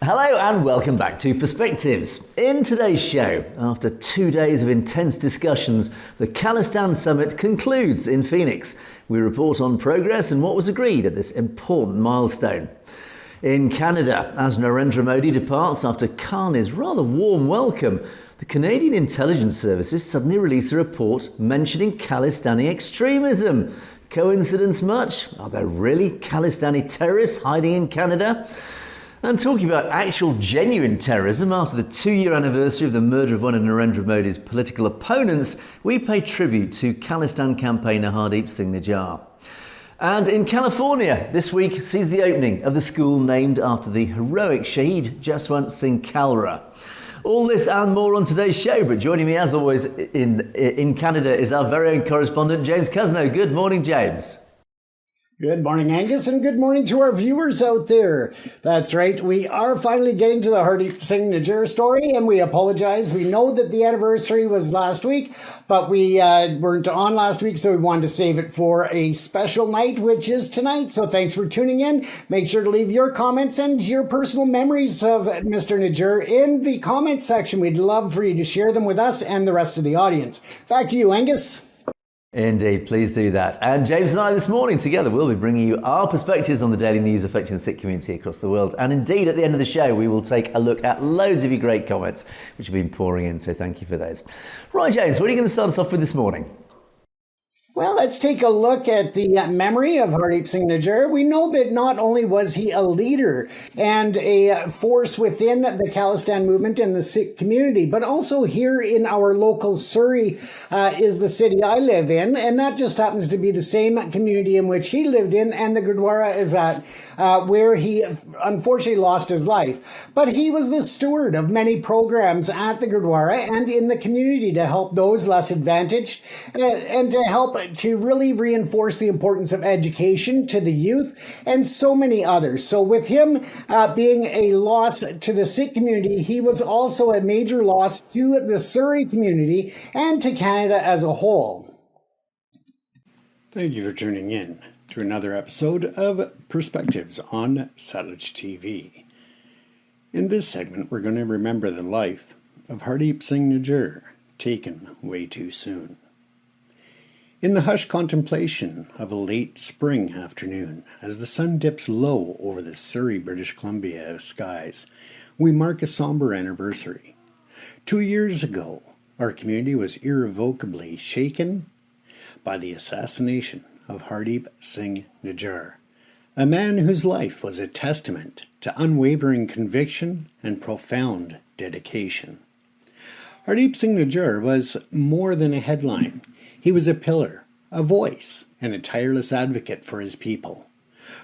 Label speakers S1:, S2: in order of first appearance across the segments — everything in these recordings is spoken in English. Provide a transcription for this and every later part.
S1: Hello and welcome back to Perspectives. In today's show, after 2 days of intense discussions, the Khalistan Summit concludes in Phoenix. We report on progress and what was agreed at this important milestone. In Canada, as Narendra Modi departs after Carney's rather warm welcome, the Canadian Intelligence Services suddenly release a report mentioning Khalistani extremism. Coincidence much? Are there really Khalistani terrorists hiding in Canada? And talking about actual genuine terrorism, after the 2-year anniversary of the murder of one of Narendra Modi's political opponents, we pay tribute to Khalistan campaigner Hardeep Singh Nijjar. And in California, this week sees the opening of the school named after the heroic Shaheed Jaswant Singh Khalra. All this and more on today's show, but joining me as always in Canada is our very own correspondent, James Cousineau. Good morning, James.
S2: Good morning, Angus, and good morning to our viewers out there. That's right, we are finally getting to the Hardeep Singh Nijjar story, and we apologize. We know that the anniversary was last week, but we weren't on last week, so we wanted to save it for a special night, which is tonight. So thanks for tuning in. Make sure to leave your comments and your personal memories of Mr. Nijjar in the comments section. We'd love for you to share them with us and the rest of the audience. Back to you, Angus.
S1: Indeed, please do that. And James and I this morning together will be bringing you our perspectives on the daily news affecting the Sikh community across the world. And indeed, at the end of the show, we will take a look at loads of your great comments, which have been pouring in. So thank you for those. Right, James, what are you going to start us off with this morning?
S2: Well, let's take a look at the memory of Hardeep Singh Nijjar. We know that not only was he a leader and a force within the Khalistan movement and the Sikh community, but also here in our local Surrey is the city I live in, and that just happens to be the same community in which he lived in, and the Gurdwara is at, where he unfortunately lost his life. But he was the steward of many programs at the Gurdwara and in the community to help those less advantaged and to help to really reinforce the importance of education to the youth and so many others. So with him being a loss to the Sikh community, he was also a major loss to the Surrey community and to Canada as a whole. Thank you for tuning in to another episode of Perspectives on Satellite TV. In this segment, we're going to remember the life of Hardeep Singh Nijjar, taken way too soon. In the hushed contemplation of a late spring afternoon, as the sun dips low over the Surrey, British Columbia skies, we mark a somber anniversary. 2 years ago, our community was irrevocably shaken by the assassination of Hardeep Singh Nijjar, a man whose life was a testament to unwavering conviction and profound dedication. Hardeep Singh Nijjar was more than a headline. He was a pillar, a voice, and a tireless advocate for his people.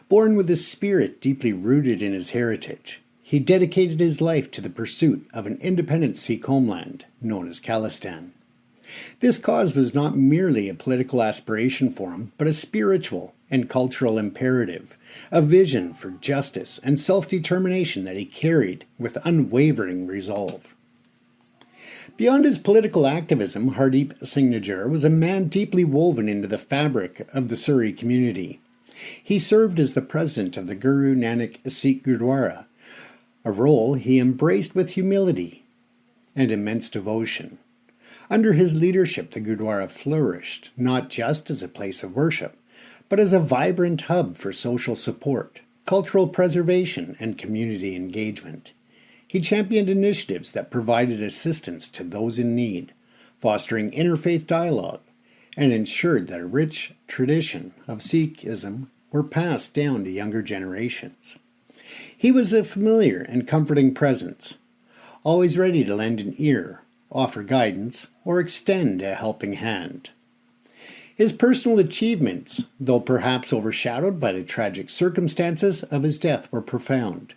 S2: Born with a spirit deeply rooted in his heritage, he dedicated his life to the pursuit of an independent Sikh homeland known as Khalistan. This cause was not merely a political aspiration for him, but a spiritual and cultural imperative, a vision for justice and self-determination that he carried with unwavering resolve. Beyond his political activism, Hardeep Singh Nijjar was a man deeply woven into the fabric of the Surrey community. He served as the president of the Guru Nanak Sikh Gurdwara, a role he embraced with humility and immense devotion. Under his leadership, the Gurdwara flourished, not just as a place of worship, but as a vibrant hub for social support, cultural preservation, and community engagement. He championed initiatives that provided assistance to those in need, fostering interfaith dialogue, and ensured that a rich tradition of Sikhism were passed down to younger generations. He was a familiar and comforting presence, always ready to lend an ear, offer guidance, or extend a helping hand. His personal achievements, though perhaps overshadowed by the tragic circumstances of his death, were profound.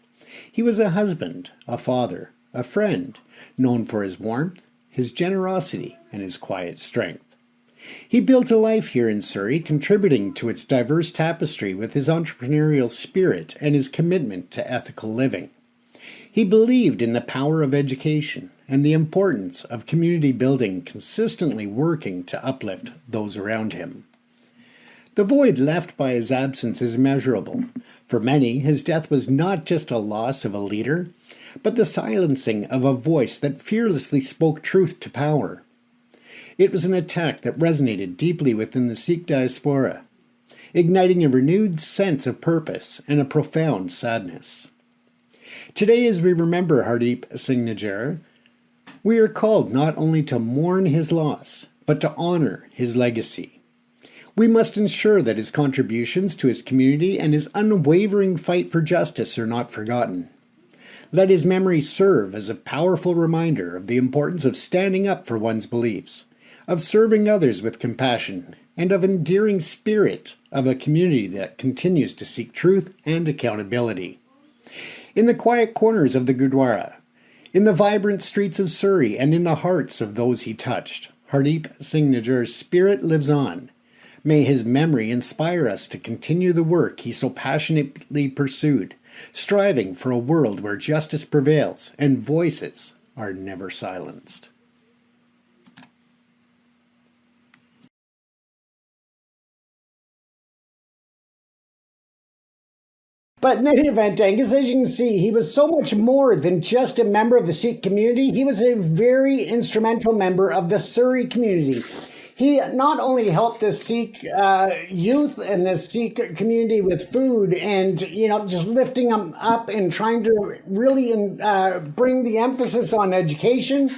S2: He was a husband, a father, a friend, known for his warmth, his generosity, and his quiet strength. He built a life here in Surrey, contributing to its diverse tapestry with his entrepreneurial spirit and his commitment to ethical living. He believed in the power of education and the importance of community building, consistently working to uplift those around him. The void left by his absence is measurable. For many, his death was not just a loss of a leader, but the silencing of a voice that fearlessly spoke truth to power. It was an attack that resonated deeply within the Sikh diaspora, igniting a renewed sense of purpose and a profound sadness. Today, as we remember Hardeep Singh Nijjar, we are called not only to mourn his loss, but to honor his legacy. We must ensure that his contributions to his community and his unwavering fight for justice are not forgotten. Let his memory serve as a powerful reminder of the importance of standing up for one's beliefs, of serving others with compassion, and of endearing spirit of a community that continues to seek truth and accountability. In the quiet corners of the Gurdwara, in the vibrant streets of Surrey, and in the hearts of those he touched, Hardeep Singh Nijjar's spirit lives on. May his memory inspire us to continue the work he so passionately pursued, striving for a world where justice prevails and voices are never silenced. But in any event, Angus, as you can see, he was so much more than just a member of the Sikh community. He was a very instrumental member of the Surrey community. He not only helped the Sikh youth and the Sikh community with food and, just lifting them up and trying to really bring the emphasis on education,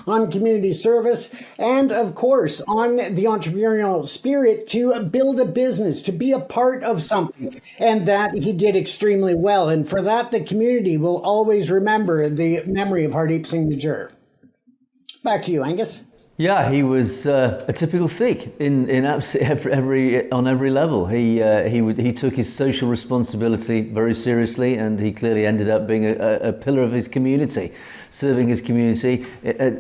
S2: on community service, and of course on the entrepreneurial spirit to build a business, to be a part of something. And that he did extremely well. And for that, the community will always remember the memory of Hardeep Singh Nijjar. Back to you, Angus.
S1: Yeah, he was a typical Sikh in absolutely on every level. He took his social responsibility very seriously, and he clearly ended up being a pillar of his community, serving his community.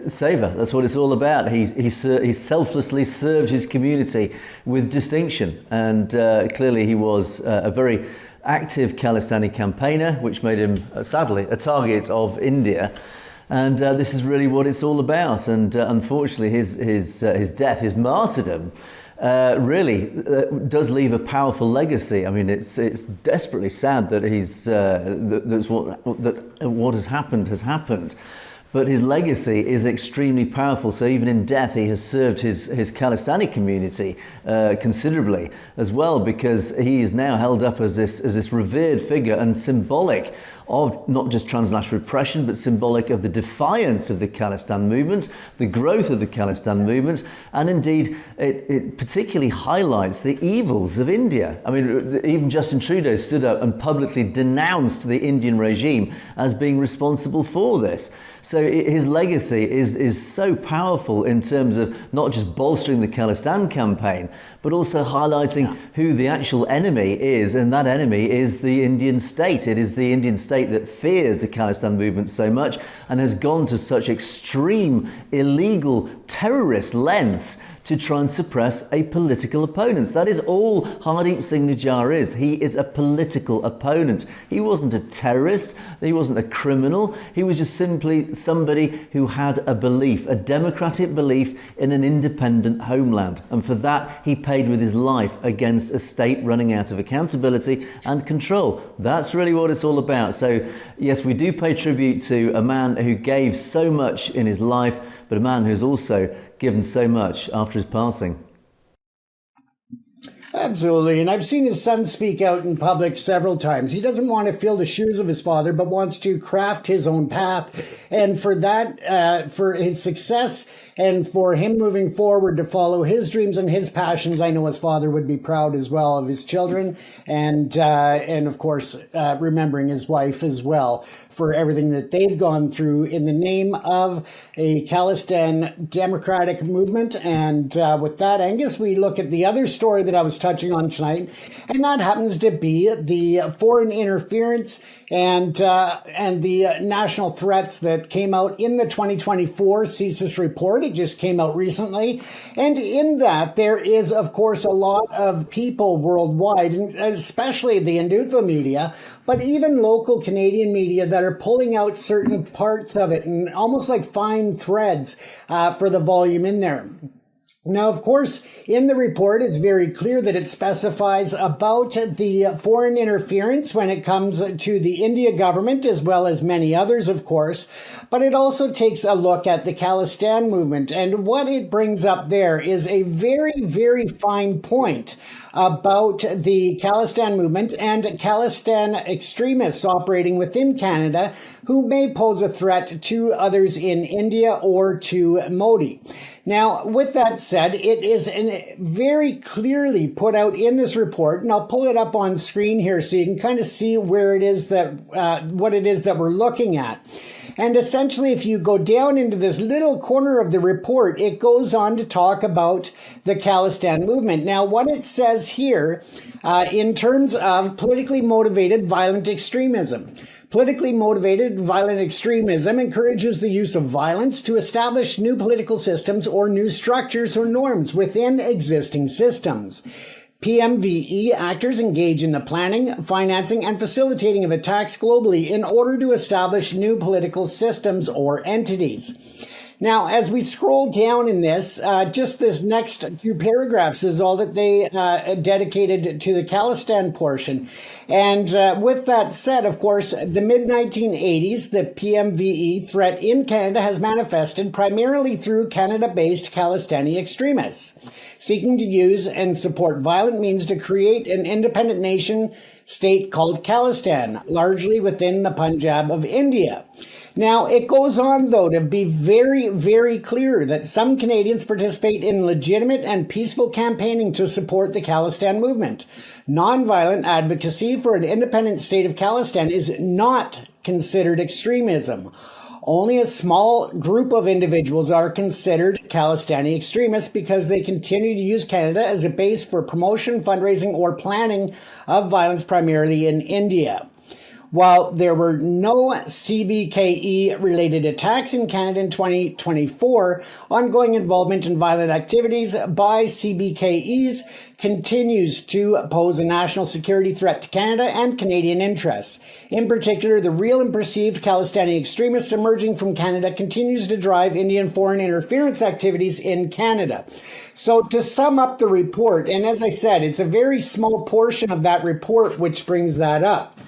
S1: Saver, that's what it's all about. He selflessly served his community with distinction, and clearly he was a very active Khalistani campaigner, which made him sadly a target of India. And this is really what it's all about. And unfortunately, his death, his martyrdom, really does leave a powerful legacy. I mean, it's desperately sad that what has happened. But his legacy is extremely powerful. So even in death, he has served his Khalistani community considerably as well, because he is now held up as this revered figure and symbolic of not just transnational repression, but symbolic of the defiance of the Khalistan movement, the growth of the Khalistan movement, and indeed it particularly highlights the evils of India. I mean, even Justin Trudeau stood up and publicly denounced the Indian regime as being responsible for this. So his legacy is so powerful in terms of not just bolstering the Khalistan campaign, but also highlighting who the actual enemy is, and that enemy is the Indian state. It is the Indian state that fears the Khalistan movement so much and has gone to such extreme, illegal, terrorist lengths to try and suppress a political opponent. That is all Hardeep Singh Nijjar is. He is a political opponent. He wasn't a terrorist. He wasn't a criminal. He was just simply somebody who had a belief, a democratic belief in an independent homeland. And for that, he paid with his life against a state running out of accountability and control. That's really what it's all about. So yes, we do pay tribute to a man who gave so much in his life, but a man who's also given so much after his passing.
S2: Absolutely. And I've seen his son speak out in public several times. He doesn't want to fill the shoes of his father, but wants to craft his own path. And for that, for his success and for him moving forward to follow his dreams and his passions, I know his father would be proud as well of his children. And of course, remembering his wife as well for everything that they've gone through in the name of a Khalistan democratic movement. And with that, Angus, we look at the other story that I was touching on tonight, and that happens to be the foreign interference and the national threats that came out in the 2024 CSIS report. It just came out recently, and in that there is, of course, a lot of people worldwide, and especially the Hindutva media, but even local Canadian media, that are pulling out certain parts of it and almost like fine threads for the volume in there. Now, of course, in the report, it's very clear that it specifies about the foreign interference when it comes to the India government, as well as many others, of course. But it also takes a look at the Khalistan movement. And what it brings up there is a very, very fine point about the Khalistan movement and Khalistan extremists operating within Canada who may pose a threat to others in India or to Modi. Now, with that said, it is very clearly put out in this report, and I'll pull it up on screen here so you can kind of see where it is that what it is that we're looking at. And essentially, if you go down into this little corner of the report, it goes on to talk about the Khalistan movement. Now, what it says here in terms of politically motivated violent extremism. Politically motivated violent extremism encourages the use of violence to establish new political systems or new structures or norms within existing systems. PMVE actors engage in the planning, financing, and facilitating of attacks globally in order to establish new political systems or entities. Now, as we scroll down in this, just this next few paragraphs is all that they dedicated to the Khalistan portion. And with that said, of course, the mid-1980s, the PMVE threat in Canada has manifested primarily through Canada-based Khalistani extremists, seeking to use and support violent means to create an independent nation state called Khalistan, largely within the Punjab of India. Now, it goes on, though, to be very, very clear that some Canadians participate in legitimate and peaceful campaigning to support the Khalistan movement. Nonviolent advocacy for an independent state of Khalistan is not considered extremism. Only a small group of individuals are considered Khalistani extremists because they continue to use Canada as a base for promotion, fundraising, or planning of violence primarily in India. While there were no CBKE-related attacks in Canada in 2024, ongoing involvement in violent activities by CBKEs continues to pose a national security threat to Canada and Canadian interests. In particular, the real and perceived Khalistani extremists emerging from Canada continues to drive Indian foreign interference activities in Canada. So to sum up the report, and as I said, it's a very small portion of that report which brings that up.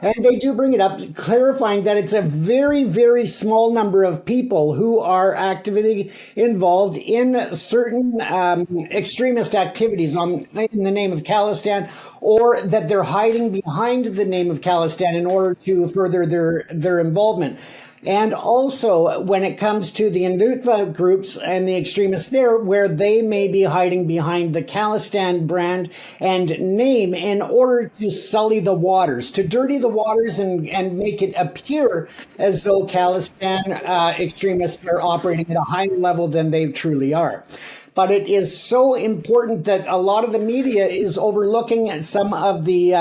S2: And they do bring it up, clarifying that it's a very, very small number of people who are actively involved in certain extremist activities in the name of Khalistan, or that they're hiding behind the name of Khalistan in order to further their involvement. And also, when it comes to the Hindutva groups and the extremists there, where they may be hiding behind the Khalistan brand and name in order to sully the waters, to dirty the waters and make it appear as though Khalistan extremists are operating at a higher level than they truly are. But it is so important that a lot of the media is overlooking some of the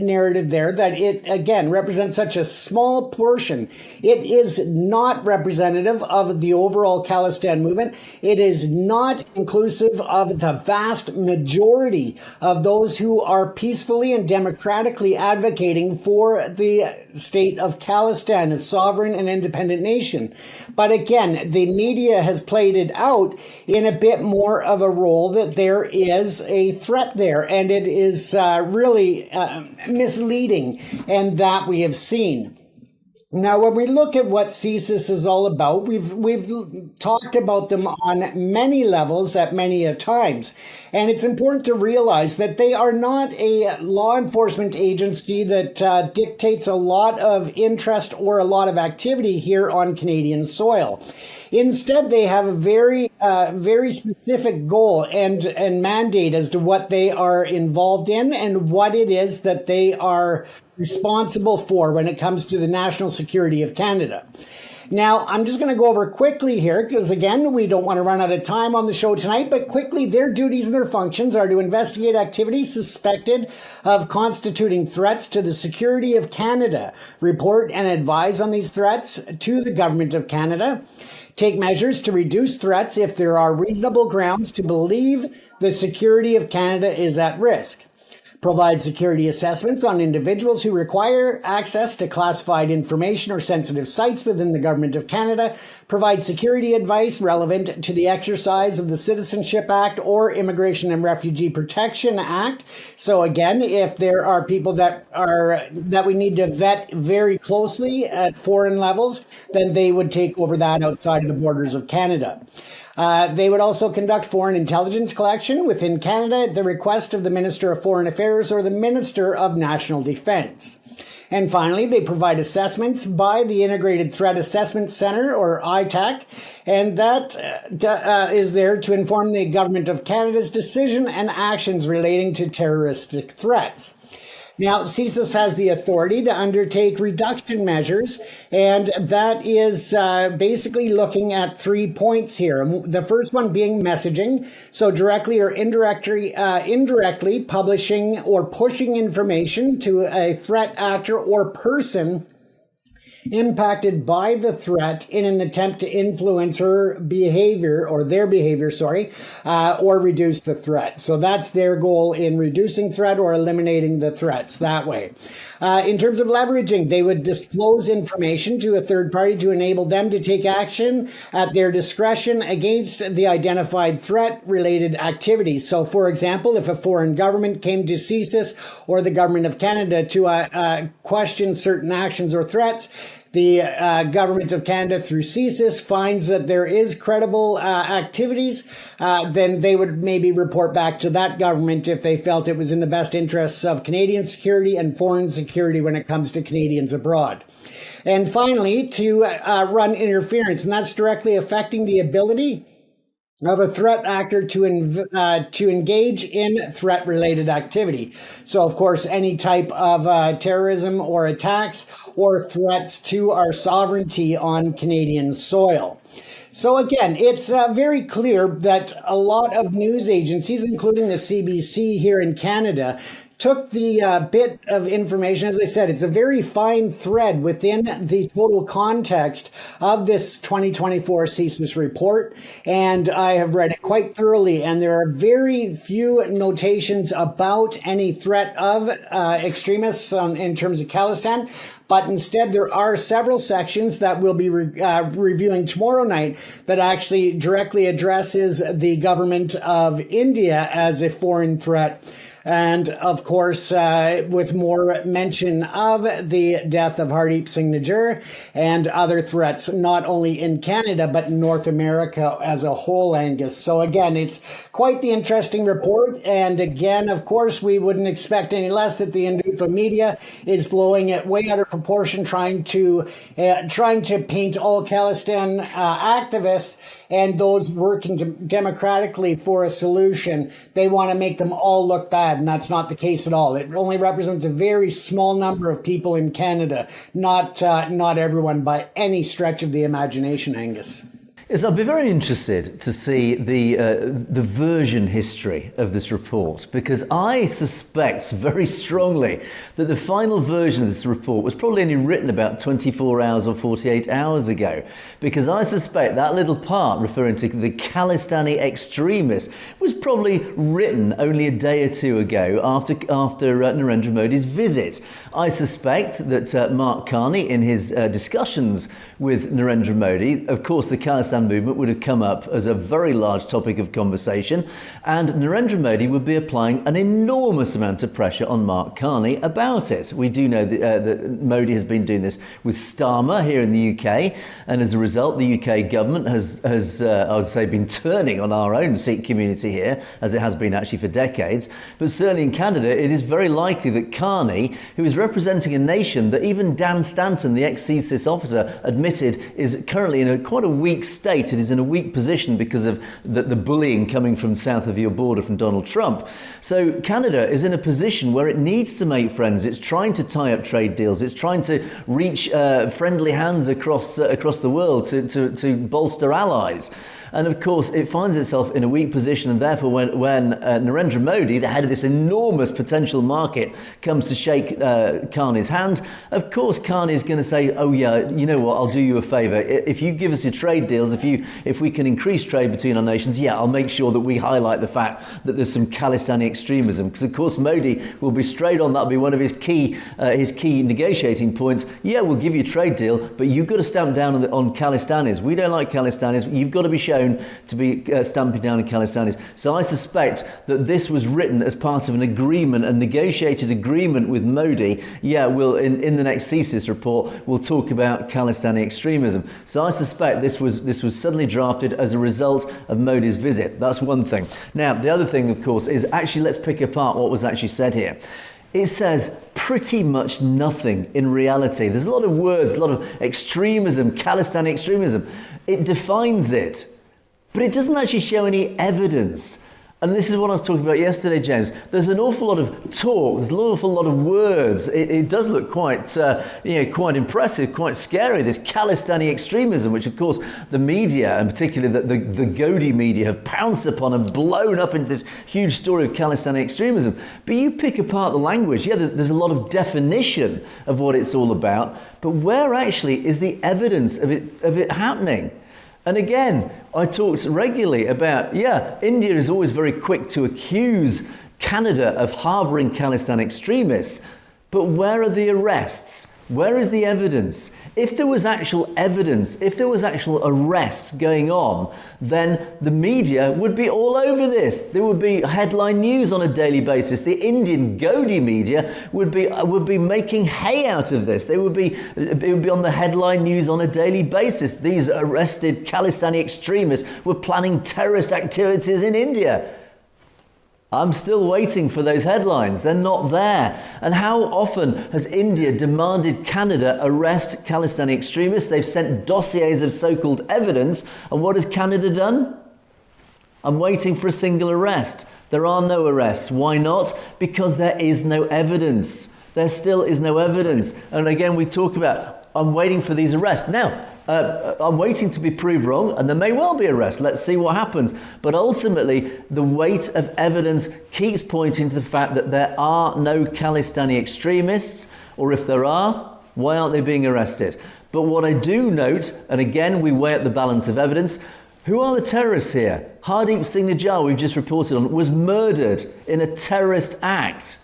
S2: narrative there, that it, again, represents such a small portion. It is not representative of the overall Khalistan movement. It is not inclusive of the vast majority of those who are peacefully and democratically advocating for the state of Khalistan, a sovereign and independent nation. But again, the media has played it out in a bit more of a role that there is a threat there, and it is really misleading, and that we have seen. Now, when we look at what CSIS is all about, we've talked about them on many levels at many times. And it's important to realize that they are not a law enforcement agency that dictates a lot of interest or a lot of activity here on Canadian soil. Instead, they have a very specific goal and mandate as to what they are involved in and what it is that they are responsible for when it comes to the national security of Canada. Now, I'm just going to go over quickly here because, again, we don't want to run out of time on the show tonight, but quickly, their duties and their functions are to investigate activities suspected of constituting threats to the security of Canada, report and advise on these threats to the Government of Canada, take measures to reduce threats if there are reasonable grounds to believe the security of Canada is at risk, provide security assessments on individuals who require access to classified information or sensitive sites within the Government of Canada, provide security advice relevant to the exercise of the Citizenship Act or Immigration and Refugee Protection Act. So again, if there are people that we need to vet very closely at foreign levels, then they would take over that outside of the borders of Canada. They would also conduct foreign intelligence collection within Canada at the request of the Minister of Foreign Affairs or the Minister of National Defence. And finally, they provide assessments by the Integrated Threat Assessment Centre, or ITAC, and that is there to inform the Government of Canada's decision and actions relating to terroristic threats. Now, CSIS has the authority to undertake reduction measures, and that is basically looking at 3 points here. The first one being messaging, so directly or indirectly publishing or pushing information to a threat actor or person impacted by the threat in an attempt to influence her behavior or their behavior, or reduce the threat. So that's their goal in reducing threat or eliminating the threats that way. In terms of leveraging, they would disclose information to a third party to enable them to take action at their discretion against the identified threat-related activities. So, for example, if a foreign government came to CSIS or the Government of Canada to question certain actions or threats, the Government of Canada through CSIS finds that there is credible activities, then they would maybe report back to that government if they felt it was in the best interests of Canadian security and foreign security when it comes to Canadians abroad. And finally, to run interference, and that's directly affecting the ability of a threat actor to engage in threat-related activity. So, of course, any type of terrorism or attacks or threats to our sovereignty on Canadian soil. So again, it's very clear that a lot of news agencies, including the CBC here in Canada, took the bit of information. As I said, it's a very fine thread within the total context of this 2024 CSIS report, and I have read it quite thoroughly, and there are very few notations about any threat of extremists in terms of Khalistan. But instead, there are several sections that we'll be reviewing tomorrow night that actually directly addresses the government of India as a foreign threat. And of course, with more mention of the death of Hardeep Singh Nijjar and other threats, not only in Canada, but in North America as a whole, Angus. So again, it's quite the interesting report. And again, of course, we wouldn't expect any less that the Hindufa media is blowing it way out of proportion, trying to paint all Khalistan activists and those working democratically for a solution. They want to make them all look bad. And that's not the case at all. It only represents a very small number of people in Canada, not everyone by any stretch of the imagination, Angus.
S1: Yes, I'd be very interested to see the version history of this report, because I suspect very strongly that the final version of this report was probably only written about 24 hours or 48 hours ago, because I suspect that little part referring to the Khalistani extremists was probably written only a day or two ago after Narendra Modi's visit. I suspect that Mark Carney, in his discussions with Narendra Modi, of course the Khalistan movement would have come up as a very large topic of conversation, and Narendra Modi would be applying an enormous amount of pressure on Mark Carney about it. We do know that Modi has been doing this with Starmer here in the UK, and as a result the UK government has I would say been turning on our own Sikh community here, as it has been actually for decades. But certainly in Canada it is very likely that Carney, who is representing a nation that even Dan Stanton, the ex-CSIS officer, admitted is currently in quite a weak state. It is in a weak position because of the bullying coming from south of your border from Donald Trump. So Canada is in a position where it needs to make friends. It's trying to tie up trade deals. It's trying to reach friendly hands across the world to bolster allies. And of course, it finds itself in a weak position. And therefore, when Narendra Modi, the head of this enormous potential market, comes to shake Carney's hand, of course, Carney is going to say, oh, yeah, you know what, I'll do you a favour. If you give us your trade deals, if we can increase trade between our nations, yeah, I'll make sure that we highlight the fact that there's some Khalistani extremism. Because, of course, Modi will be straight on. That'll be one of his key negotiating points. Yeah, we'll give you a trade deal, but you've got to stamp down on Khalistanis. We don't like Khalistanis. You've got to be shown to be stamping down on Khalistanis. So I suspect that this was written as part of an agreement, a negotiated agreement with Modi. Yeah, we'll in the next CSIS report, we'll talk about Khalistani extremism. So I suspect this was suddenly drafted as a result of Modi's visit. That's one thing. Now, the other thing, of course, is actually let's pick apart what was actually said here. It says pretty much nothing in reality. There's a lot of words, a lot of extremism, Khalistan extremism. It defines it, but it doesn't actually show any evidence. And this is what I was talking about yesterday, James. There's an awful lot of talk. There's an awful lot of words. It does look quite impressive, quite scary. This Khalistani extremism, which of course the media, and particularly the Godi media, have pounced upon and blown up into this huge story of Khalistani extremism. But you pick apart the language. Yeah, there's a lot of definition of what it's all about. But where actually is the evidence of it happening? And again, I talked regularly about, India is always very quick to accuse Canada of harbouring Khalistan extremists. But where are the arrests? Where is the evidence? If there was actual evidence, if there was actual arrests going on, then the media would be all over this. There would be headline news on a daily basis. The Indian Godi media would be making hay out of this. It would be on the headline news on a daily basis. These arrested Khalistani extremists were planning terrorist activities in India. I'm still waiting for those headlines. They're not there. And how often has India demanded Canada arrest Khalistani extremists? They've sent dossiers of so-called evidence. And what has Canada done? I'm waiting for a single arrest. There are no arrests. Why not? Because there is no evidence. There still is no evidence. And again, we talk about, I'm waiting for these arrests. Now, I'm waiting to be proved wrong, and there may well be arrest. Let's see what happens. But ultimately, the weight of evidence keeps pointing to the fact that there are no Khalistani extremists, or if there are, why aren't they being arrested? But what I do note, and again, we weigh at the balance of evidence, who are the terrorists here? Hardeep Singh Nijjar, we've just reported on, was murdered in a terrorist act.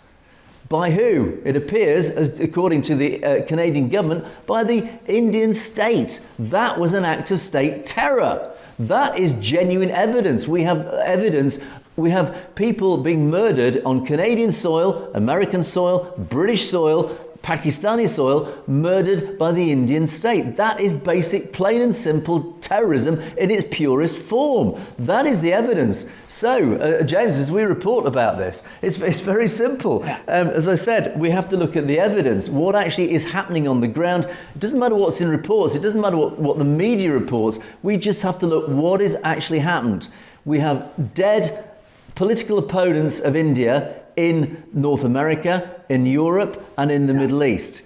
S1: By who? It appears, according to the Canadian government, by the Indian state. That was an act of state terror. That is genuine evidence. We have evidence. We have people being murdered on Canadian soil, American soil, British soil, Pakistani soil, murdered by the Indian state. That is basic, plain and simple terrorism in its purest form. That is the evidence. So, James, as we report about this, it's very simple. As I said, we have to look at the evidence, what actually is happening on the ground. It doesn't matter what's in reports. It doesn't matter what the media reports. We just have to look what has actually happened. We have dead political opponents of India in North America, in Europe, and in the Middle East.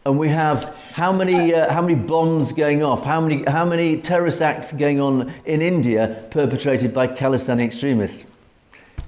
S1: And we have how many bombs going off, how many terrorist acts going on in India perpetrated by Khalistani extremists.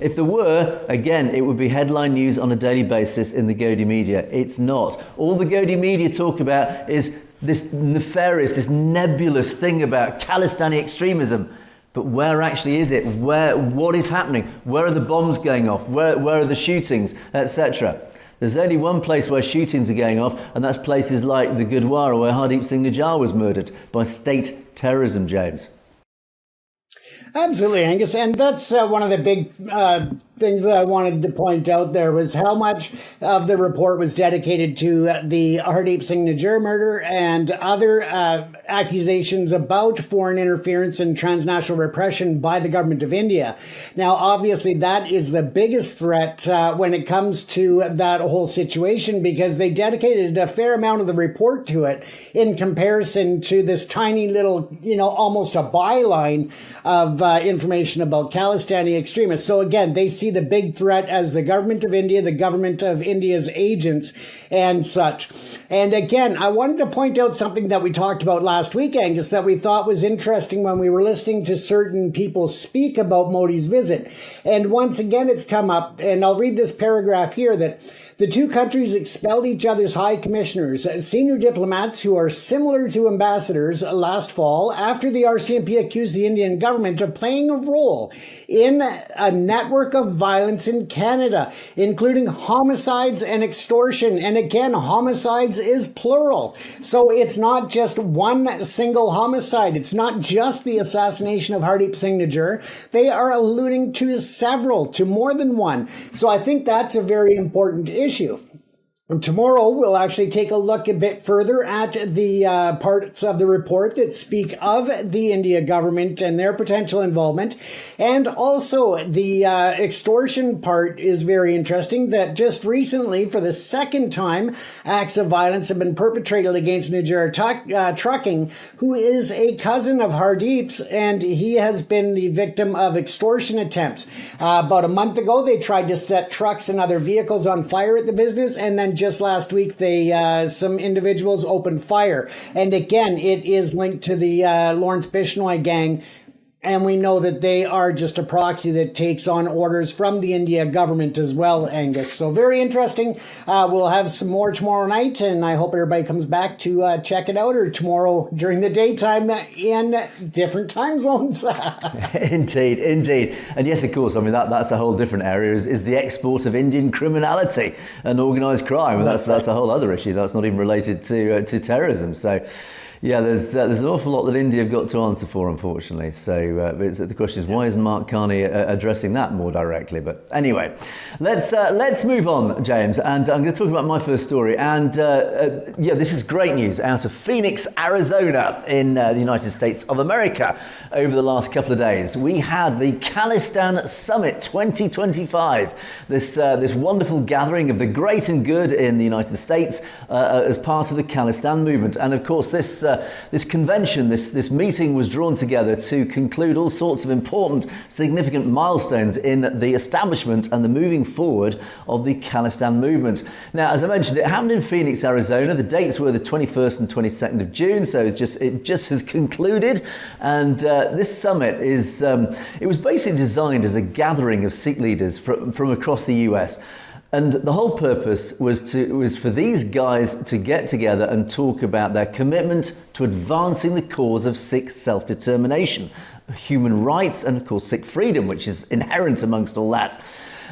S1: If there were, again, it would be headline news on a daily basis in the Godi media. It's not. All the Godi media talk about is this nefarious, this nebulous thing about Khalistani extremism. But where actually is it? What is happening? Where are the bombs going off? Where are the shootings, etc.? There's only one place where shootings are going off, and that's places like the Gurdwara, where Hardeep Singh Nijjar was murdered by state terrorism, James.
S2: Absolutely, Angus. And that's one of the big things that I wanted to point out there was how much of the report was dedicated to the Hardeep Singh Nijjar murder and other accusations about foreign interference and transnational repression by the government of India. Now, obviously, that is the biggest threat when it comes to that whole situation, because they dedicated a fair amount of the report to it in comparison to this tiny little, almost a byline of information about Khalistani extremists. So again, they see the big threat as the government of India, the government of India's agents and such. And again, I wanted to point out something that we talked about last week, Angus, that we thought was interesting when we were listening to certain people speak about Modi's visit. And once again, it's come up, and I'll read this paragraph here, that the two countries expelled each other's high commissioners, senior diplomats who are similar to ambassadors, last fall after the RCMP accused the Indian government of playing a role in a network of violence in Canada, including homicides and extortion. And again, homicides is plural. So it's not just one single homicide. It's not just the assassination of Hardeep Singh Nijjar. They are alluding to several, to more than one. So I think that's a very important issue. And tomorrow, we'll actually take a look a bit further at the parts of the report that speak of the India government and their potential involvement. And also, the extortion part is very interesting, that just recently, for the second time, acts of violence have been perpetrated against Nijjar Trucking, who is a cousin of Hardeep's, and he has been the victim of extortion attempts. About a month ago, they tried to set trucks and other vehicles on fire at the business, and then just last week, some individuals opened fire. And again, it is linked to the Lawrence Bishnoi gang. And we know that they are just a proxy that takes on orders from the India government as well, Angus. So very interesting. We'll have some more tomorrow night, and I hope everybody comes back to check it out, or tomorrow during the daytime in different time zones.
S1: Indeed, indeed. And yes, of course, I mean, that's a whole different area, is the export of Indian criminality and organised crime. And that's a whole other issue. That's not even related to terrorism. So yeah, there's an awful lot that India have got to answer for, unfortunately. So the question is, why isn't Mark Carney addressing that more directly? But anyway, let's move on, James. And I'm going to talk about my first story. And yeah, this is great news out of Phoenix, Arizona, in the United States of America. Over the last couple of days, we had the Khalistan Summit 2025. This wonderful gathering of the great and good in the United States as part of the Khalistan movement. And of course, this convention, this meeting was drawn together to conclude all sorts of important, significant milestones in the establishment and the moving forward of the Khalistan movement. Now, as I mentioned, it happened in Phoenix, Arizona. The dates were the 21st and 22nd of June, so it just has concluded. And this summit it was basically designed as a gathering of Sikh leaders from across the US. And the whole purpose was for these guys to get together and talk about their commitment to advancing the cause of Sikh self-determination, human rights, and of course Sikh freedom, which is inherent amongst all that.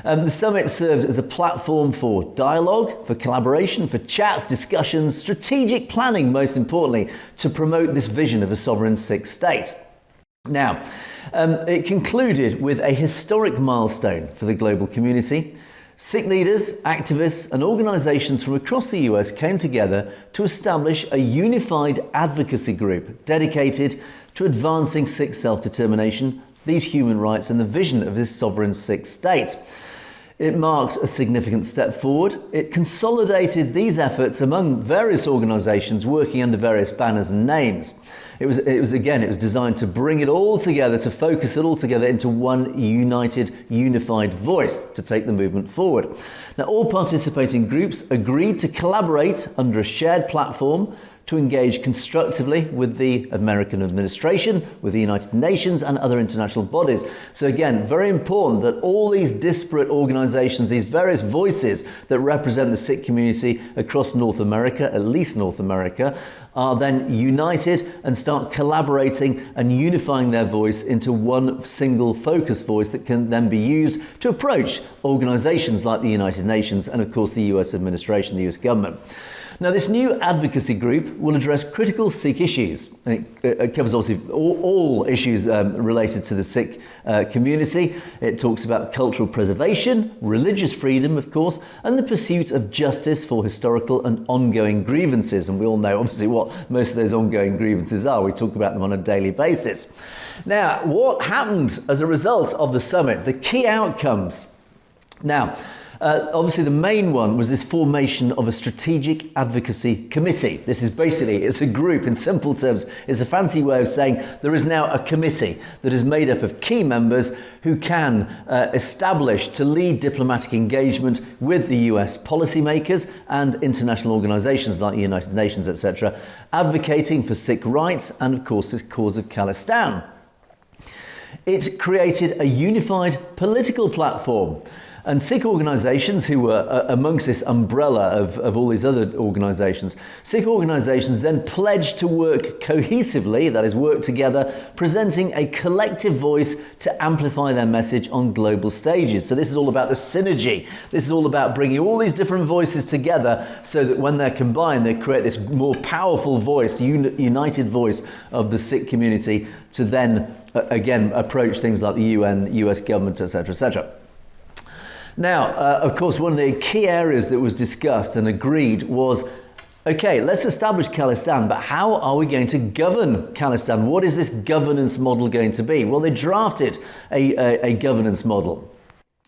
S1: The summit served as a platform for dialogue, for collaboration, for chats, discussions, strategic planning, most importantly, to promote this vision of a sovereign Sikh state. Now, it concluded with a historic milestone for the global community. Sikh leaders, activists and organisations from across the US came together to establish a unified advocacy group dedicated to advancing Sikh self-determination, these human rights and the vision of this sovereign Sikh state. It marked a significant step forward. It consolidated these efforts among various organisations working under various banners and names. It was designed to bring it all together, to focus it all together into one unified voice to take the movement forward. Now, all participating groups agreed to collaborate under a shared platform to engage constructively with the American administration, with the United Nations and other international bodies. So again, very important that all these disparate organisations, these various voices that represent the Sikh community across North America, at least North America, are then united and start collaborating and unifying their voice into one single focused voice that can then be used to approach organisations like the United Nations and of course the US administration, the US government. Now, this new advocacy group will address critical Sikh issues. It covers obviously all issues related to the Sikh community. It talks about cultural preservation, religious freedom, of course, and the pursuit of justice for historical and ongoing grievances. And we all know, obviously, what most of those ongoing grievances are. We talk about them on a daily basis. Now, what happened as a result of the summit? The key outcomes. Now, Obviously, the main one was this formation of a strategic advocacy committee. This is basically, it's a group in simple terms. It's a fancy way of saying there is now a committee that is made up of key members who can establish to lead diplomatic engagement with the US policymakers and international organisations like the United Nations, etc., advocating for Sikh rights and, of course, this cause of Khalistan. It created a unified political platform. And Sikh organisations who were amongst this umbrella of all these other organisations, Sikh organisations then pledged to work cohesively, that is, work together, presenting a collective voice to amplify their message on global stages. So this is all about the synergy. This is all about bringing all these different voices together so that when they're combined, they create this more powerful voice, united voice of the Sikh community to then, again, approach things like the UN, US government, etc., etc. Now, of course, one of the key areas that was discussed and agreed was, okay, let's establish Khalistan, but how are we going to govern Khalistan? What is this governance model going to be? Well, they drafted a governance model.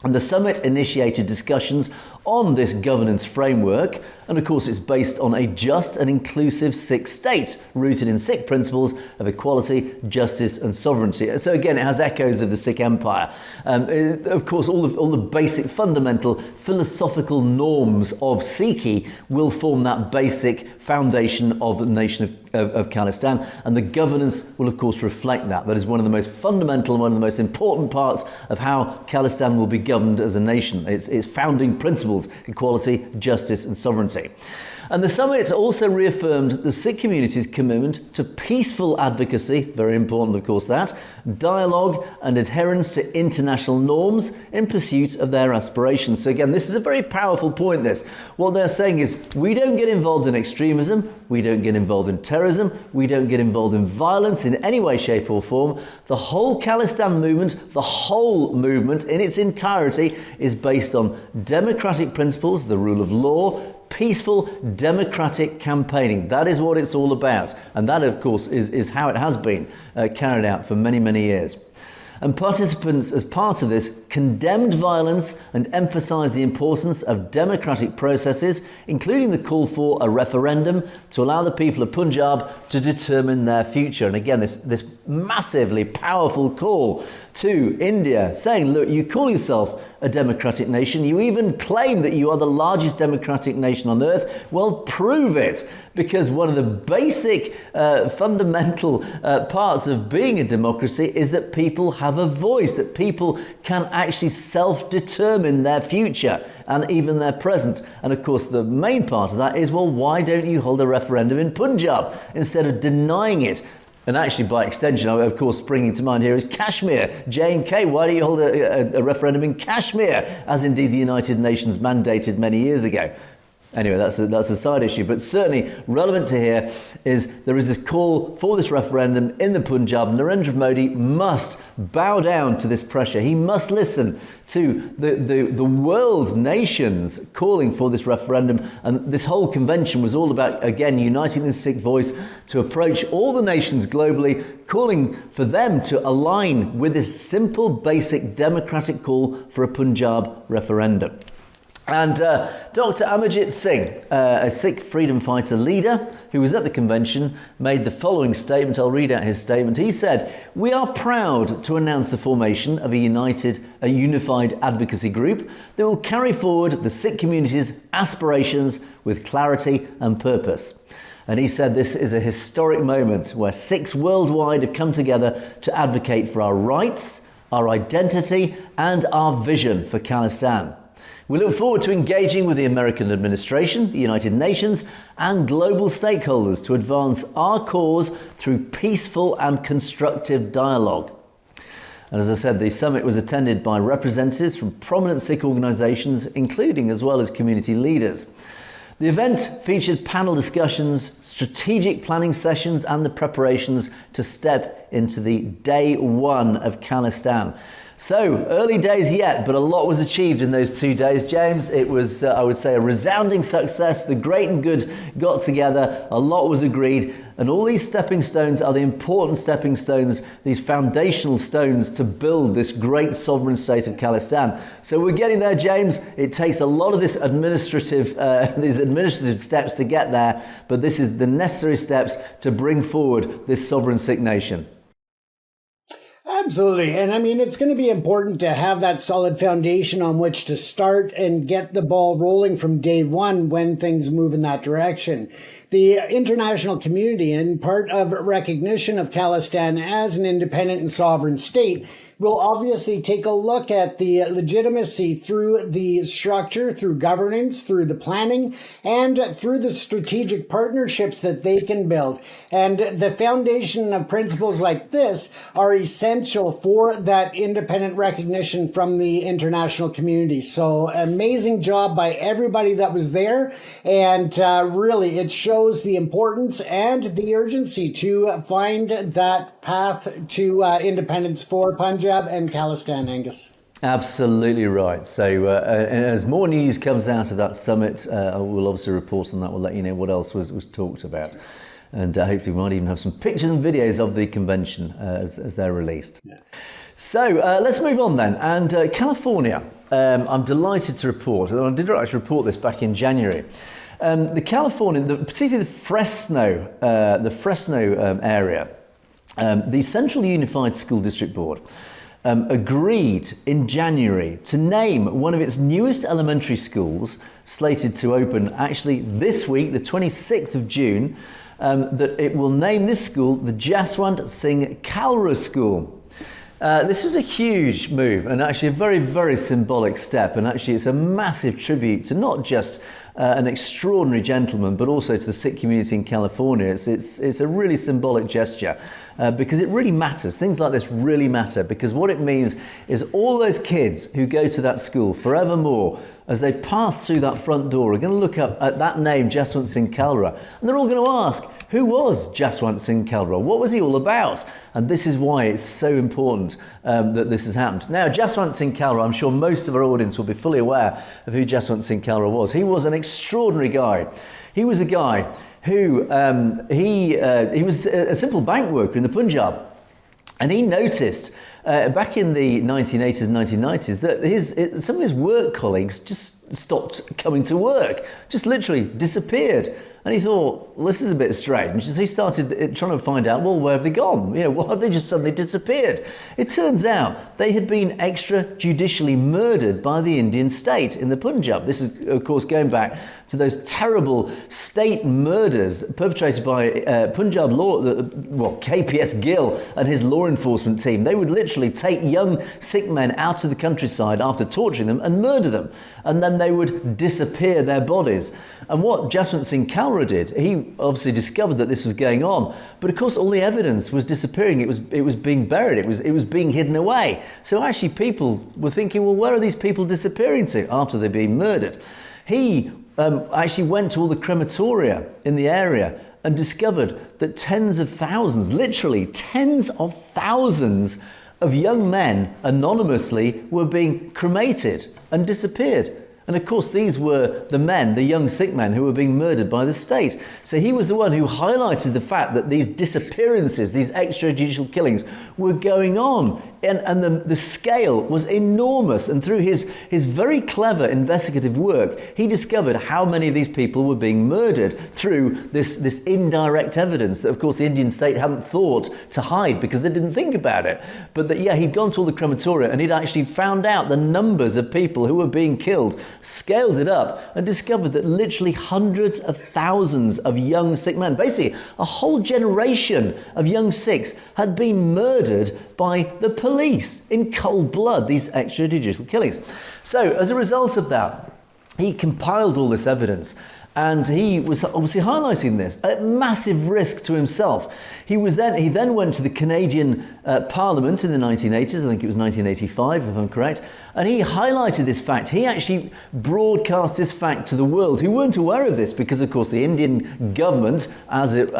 S1: And the summit initiated discussions on this governance framework. And of course, it's based on a just and inclusive Sikh state, rooted in Sikh principles of equality, justice and sovereignty. So again, it has echoes of the Sikh empire. Of course, all the basic fundamental philosophical norms of Sikhi will form that basic foundation of the nation of Khalistan. And the governance will, of course, reflect that. That is one of the most fundamental and one of the most important parts of how Khalistan will be governed as a nation. Its founding principles: equality, justice and sovereignty. And the summit also reaffirmed the Sikh community's commitment to peaceful advocacy, very important of course that, dialogue and adherence to international norms in pursuit of their aspirations. So again, this is a very powerful point, this. What they're saying is, we don't get involved in extremism, we don't get involved in terrorism, we don't get involved in violence in any way, shape or form. The whole Khalistan movement, the whole movement in its entirety is based on democratic principles, the rule of law, peaceful democratic campaigning. That is what it's all about. And that, of course, is how it has been carried out for many, many years. And participants, as part of this, condemned violence and emphasised the importance of democratic processes, including the call for a referendum to allow the people of Punjab to determine their future. And again, this massively powerful call to India, saying, look, you call yourself a democratic nation, you even claim that you are the largest democratic nation on earth, well, prove it. Because one of the basic fundamental parts of being a democracy is that people have a voice, that people can actually self-determine their future and even their present. And of course, the main part of that is, well, why don't you hold a referendum in Punjab instead of denying it? And actually, by extension, of course, springing to mind here is Kashmir, J&K. Why don't you hold a referendum in Kashmir, as indeed the United Nations mandated many years ago? Anyway, that's a side issue, but certainly relevant to here is there is this call for this referendum in the Punjab. Narendra Modi must bow down to this pressure. He must listen to the world nations calling for this referendum. And this whole convention was all about, again, uniting the Sikh voice to approach all the nations globally, calling for them to align with this simple, basic democratic call for a Punjab referendum. And Dr. Amarjit Singh, a Sikh freedom fighter leader who was at the convention, made the following statement. I'll read out his statement. He said, "We are proud to announce the formation of a unified advocacy group that will carry forward the Sikh community's aspirations with clarity and purpose." And he said this is a historic moment where Sikhs worldwide have come together to advocate for our rights, our identity and our vision for Khalistan. We look forward to engaging with the American administration, the United Nations and global stakeholders to advance our cause through peaceful and constructive dialogue. And as I said, the summit was attended by representatives from prominent Sikh organisations, including as well as community leaders. The event featured panel discussions, strategic planning sessions and the preparations to step into the day one of Khalistan. So, early days yet, but a lot was achieved in those 2 days, James. It was, I would say, a resounding success. The great and good got together, a lot was agreed, and all these stepping stones are the important stepping stones, these foundational stones to build this great sovereign state of Khalistan. So we're getting there, James. It takes a lot of this these administrative steps to get there, but this is the necessary steps to bring forward this sovereign Sikh nation.
S2: Absolutely. And I mean, it's going to be important to have that solid foundation on which to start and get the ball rolling from day one when things move in that direction. The international community, and part of recognition of Khalistan as an independent and sovereign state, will obviously take a look at the legitimacy through the structure, through governance, through the planning, and through the strategic partnerships that they can build. And the foundation of principles like this are essential for that independent recognition from the international community. So amazing job by everybody that was there. And really, it shows the importance and the urgency to find that path to independence for Punjab and Khalistan, Angus.
S1: Absolutely right. So as more news comes out of that summit, we'll obviously report on that. We'll let you know what else was talked about. And hopefully we might even have some pictures and videos of the convention as they're released. Yeah. So let's move on then. And California, I'm delighted to report, and I did actually report this back in January. The California, particularly the Fresno area, the Central Unified School District Board agreed in January to name one of its newest elementary schools, slated to open actually this week, the 26th of June, that it will name this school the Jaswant Singh Khalra School. This was a huge move and actually a very, very symbolic step. And actually it's a massive tribute to not just an extraordinary gentleman, but also to the Sikh community in California. It's a really symbolic gesture because it really matters. Things like this really matter, because what it means is all those kids who go to that school forevermore, as they pass through that front door, are going to look up at that name, Jaswant Singh Khalra, and they're all going to ask, who was Jaswant Singh Khalra? What was he all about? And this is why it's so important that this has happened. Now, Jaswant Singh Khalra, I'm sure most of our audience will be fully aware of who Jaswant Singh Khalra was. He was an extraordinary guy. He was a guy who, he was a simple bank worker in the Punjab. And he noticed back in the 1980s and 1990s that some of his work colleagues just stopped coming to work, just literally disappeared. And he thought, well, this is a bit strange. So he started trying to find out, well, where have they gone? Why have they just suddenly disappeared? It turns out they had been extrajudicially murdered by the Indian state in the Punjab. This is, of course, going back to those terrible state murders perpetrated by Punjab KPS Gill and his law enforcement team. They would literally take young Sikh men out of the countryside after torturing them and murder them. And then they would disappear their bodies. And what Jaswant Singh Khalra did, he obviously discovered that this was going on, but of course all the evidence was disappearing. It was being buried. It was being hidden away. So actually people were thinking, well, where are these people disappearing to after they've been murdered? He actually went to all the crematoria in the area and discovered that tens of thousands, literally tens of thousands of young men anonymously were being cremated and disappeared. And of course, these were the men, the young Sikh men, who were being murdered by the state. So he was the one who highlighted the fact that these disappearances, these extrajudicial killings, were going on. And the scale was enormous. And through his very clever investigative work, he discovered how many of these people were being murdered through this indirect evidence that, of course, the Indian state hadn't thought to hide because they didn't think about it. But that, he'd gone to all the crematoria and he'd actually found out the numbers of people who were being killed, scaled it up, and discovered that literally hundreds of thousands of young Sikh men, basically a whole generation of young Sikhs, had been murdered by the police in cold blood, these extrajudicial killings. So as a result of that, he compiled all this evidence And he was obviously highlighting this at massive risk to himself. He then went to the Canadian Parliament in the 1980s, I think it was 1985 if I'm correct, and he highlighted this fact. He actually broadcast this fact to the world who weren't aware of this, because of course the Indian government, as it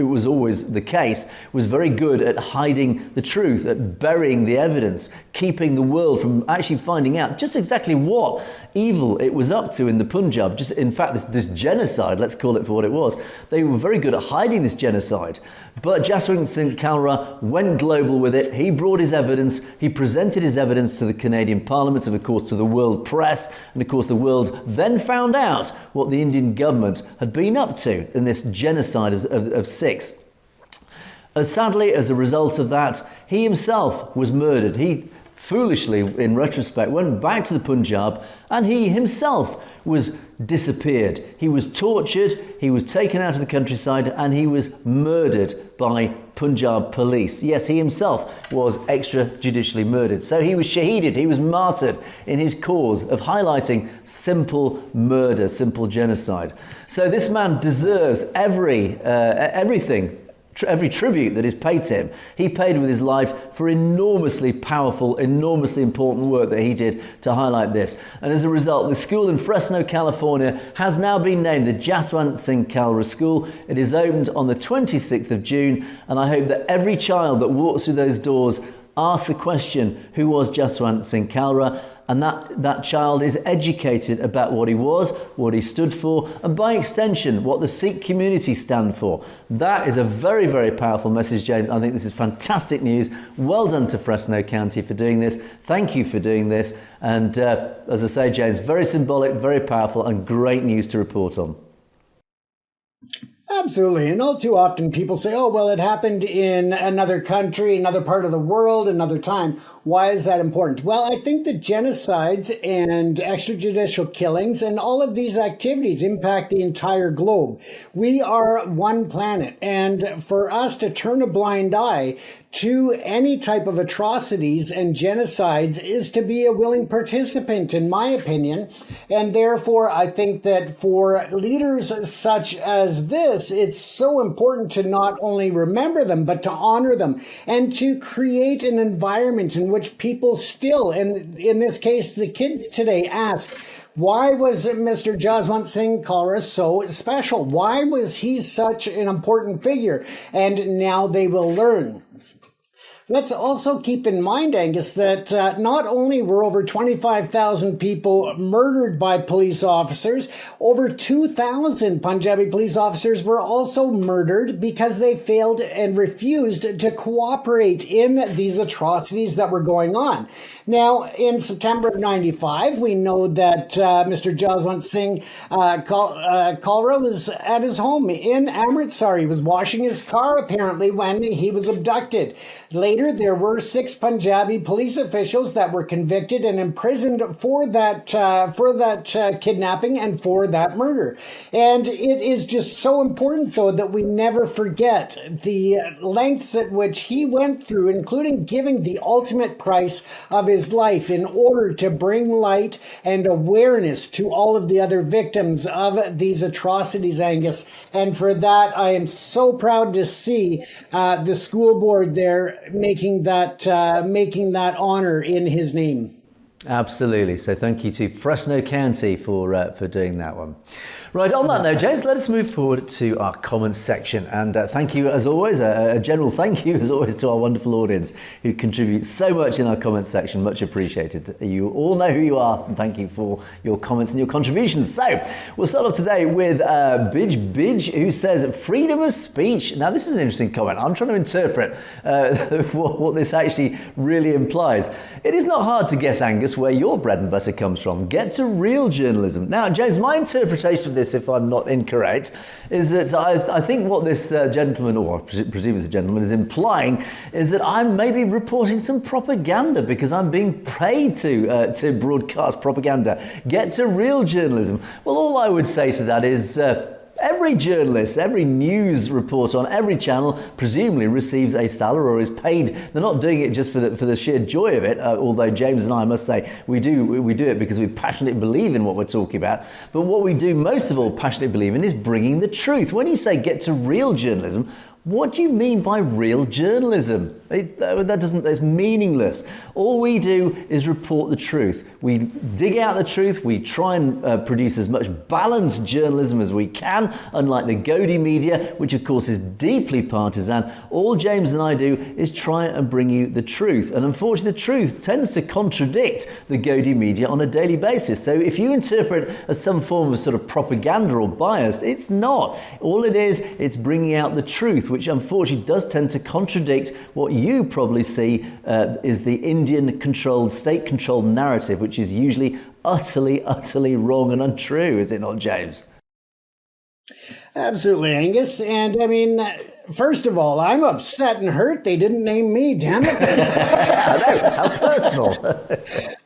S1: was always the case, was very good at hiding the truth, at burying the evidence, keeping the world from actually finding out just exactly what evil it was up to in the Punjab. Just in fact, this genocide, let's call it for what it was. They were very good at hiding this genocide. But Jaswant Singh Khalra went global with it. He brought his evidence. He presented his evidence to the Canadian Parliament and, of course, to the world press. And, of course, the world then found out what the Indian government had been up to in this genocide of Sikhs. Sadly, as a result of that, he himself was murdered. He foolishly, in retrospect, went back to the Punjab, and he himself was disappeared. He was tortured, he was taken out of the countryside, and he was murdered by Punjab police. Yes, he himself was extrajudicially murdered. So he was shaheeded, he was martyred in his cause of highlighting simple murder, simple genocide. So this man deserves everything, every tribute that is paid to him. He paid with his life for enormously powerful, enormously important work that he did to highlight this. And as a result, the school in Fresno, California has now been named the Jaswant Singh Khalra School. It is opened on the 26th of June, and I hope that every child that walks through those doors asks the question, who was Jaswant Singh Khalra? And that child is educated about what he was, what he stood for, and by extension, what the Sikh community stand for. That is a very, very powerful message, James. I think this is fantastic news. Well done to Fresno County for doing this. Thank you for doing this. And as I say, James, very symbolic, very powerful, and great news to report on.
S2: Absolutely. And all too often people say, oh, well, it happened in another country, another part of the world, another time. Why is that important? Well, I think that genocides and extrajudicial killings and all of these activities impact the entire globe. We are one planet. And for us to turn a blind eye to any type of atrocities and genocides is to be a willing participant, in my opinion. And therefore, I think that for leaders such as this, it's so important to not only remember them, but to honor them and to create an environment in which people still, and in this case, the kids today, ask, why was Mr. Jaswant Singh Khalra so special? Why was he such an important figure? And now they will learn. Let's also keep in mind, Angus, that not only were over 25,000 people murdered by police officers, over 2,000 Punjabi police officers were also murdered because they failed and refused to cooperate in these atrocities that were going on. Now, in September of 95, we know that Mr. Jaswant Singh Khalra was at his home in Amritsar. He was washing his car, apparently, when he was abducted. Later, there were 6 Punjabi police officials that were convicted and imprisoned for that kidnapping and for that murder. And it is just so important, though, that we never forget the lengths at which he went through, including giving the ultimate price of his life in order to bring light and awareness to all of the other victims of these atrocities, Angus. And for that, I am so proud to see the school board there making that honor in his name.
S1: Absolutely. So thank you to Fresno County for doing that one. Right, on that note, James, let us move forward to our comments section. And thank you, as always, a general thank you, as always, to our wonderful audience who contribute so much in our comments section. Much appreciated. You all know who you are, and thank you for your comments and your contributions. So we'll start off today with Bidge, who says, freedom of speech. Now, this is an interesting comment. I'm trying to interpret what this actually really implies. It is not hard to guess, Angus, where your bread and butter comes from. Get to real journalism. Now, James, my interpretation of this, if I'm not incorrect, is that I think what this gentleman, or I presume it's a gentleman, is implying is that I'm maybe reporting some propaganda because I'm being paid to broadcast propaganda. Get to real journalism. Well, all I would say to that is Every journalist, every news reporter on every channel presumably receives a salary or is paid. They're not doing it just for the sheer joy of it, although James and I must say we do it because we passionately believe in what we're talking about. But what we do most of all passionately believe in is bringing the truth. When you say get to real journalism, what do you mean by real journalism? That's meaningless. All we do is report the truth. We dig out the truth. We try and produce as much balanced journalism as we can, unlike the Godi media, which of course is deeply partisan. All James and I do is try and bring you the truth. And unfortunately, the truth tends to contradict the Godi media on a daily basis. So if you interpret it as some form of sort of propaganda or bias, it's not. All it is, it's bringing out the truth, which unfortunately does tend to contradict what you probably see is the Indian-controlled, state-controlled narrative, which is usually utterly wrong and untrue, is it not, James?
S2: Absolutely, Angus. And I mean, first of all, I'm upset and hurt they didn't name me, damn it.
S1: I know, how personal.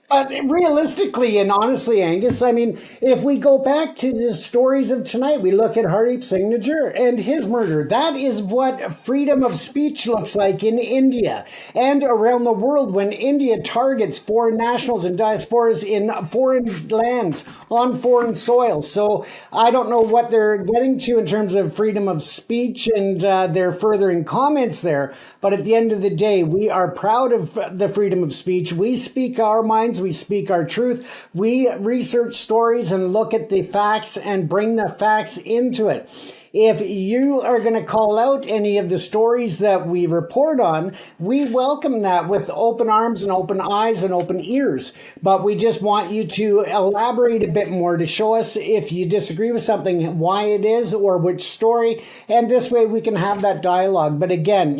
S2: But realistically and honestly, Angus, I mean, if we go back to the stories of tonight, we look at Hardeep Singh Nijjar and his murder. That is what freedom of speech looks like in India and around the world when India targets foreign nationals and diasporas in foreign lands on foreign soil. So I don't know what they're getting to in terms of freedom of speech and their furthering comments there. But at the end of the day, we are proud of the freedom of speech. We speak our minds. We speak our truth. We research stories and look at the facts and bring the facts into it. If you are going to call out any of the stories that we report on, we welcome that with open arms and open eyes and open ears. But we just want you to elaborate a bit more to show us if you disagree with something, why it is or which story. And this way we can have that dialogue. But again,